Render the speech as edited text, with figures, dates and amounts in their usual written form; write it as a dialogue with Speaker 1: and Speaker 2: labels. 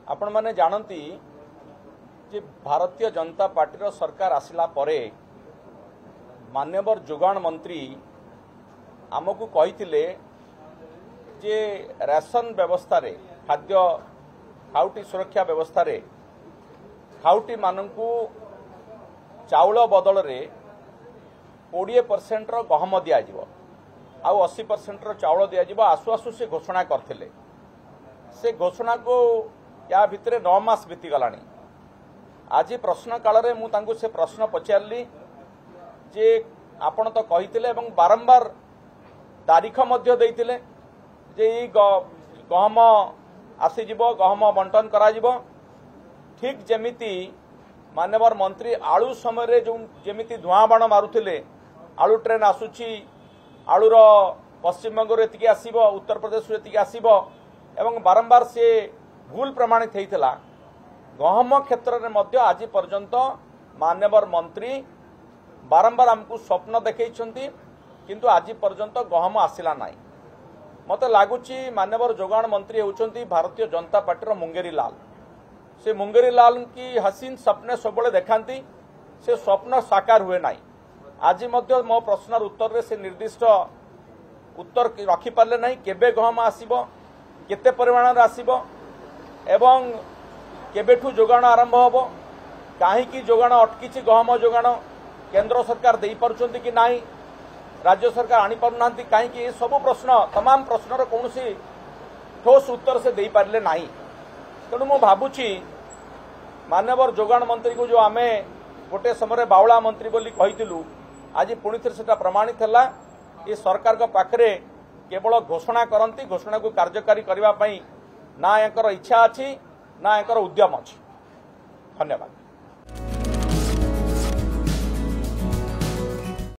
Speaker 1: आपण माने जानती जे भारतीय जनता पार्टी सरकार आसिला परे मान्यवर जोगाण मंत्री आमको कही जे राशन व्यवस्था रे खाद्य खाउटी सुरक्षा व्यवस्था रे खाउटी मानकू चाउल बदल रे 20% गहम दिज्व आ 80% चाउल दिज्व आसु आसु से घोषणा करथिले। से घोषणा को या भितरे 9 मास बीती गलानी। आज प्रश्न काल रे मु तांको से प्रश्न पचारली जे आपण तो कहिथिले एवं बारंबार तारीख मध्य देइथिले जे गहम आसीजिव गहम बंटन कराजिव। ठीक जेमिति मानवर मंत्री आलू समय जो जेमिति धुआं बाण मारुथिले आलू ट्रेन आसुची आलूर पश्चिमबंग एति आसीबो उत्तर प्रदेश एति आसीबो एवं बारंबार से भूल प्रमाणित होता। गहम क्षेत्र में मध्य आज पर्यंत मान्यवर मंत्री बारंबार आमको स्वप्न देखैछंती किंतु आज पर्यंत गहम आसिला नाई। मत लगुच मान्यवर जोगाण मंत्री होउछंती भारतीय जनता पार्टी मुंगेरी लाल। से मुंगेरी लाल की हसीन सपने सब देखाती से स्वप्न साकार हुए नाई। आज मध्य मो प्रश्न उत्तर रे से निर्दिष्ट उत्तर रखी पारले नहीं केबे गहम आसीबो केते परिमाण आसीबो एवं केबेठू जोगाण आरंभ होबो काहीकि जोगाण अटकीची गहम जोगाण केंद्र सरकार देई पारुचंती कि नाही राज्य सरकार आनी पारुनांती काहीकि ये सब प्रश्न तमाम प्रश्नर कौनसी ठोस उत्तर से देई पारले नाही। तेणु मु भाबुची मान्यवर जोगाण मंत्री को जो आमे गोटे समय बावला मंत्री बोली कहिथिलु आज पुणी थे सेटा प्रमाणित है। ये सरकार को पाखरे केवल घोषणा करती घोषणा को कार्यकारी करने ना यांकर इच्छा अच्छी ना यांकर उद्यम अच्छी। धन्यवाद।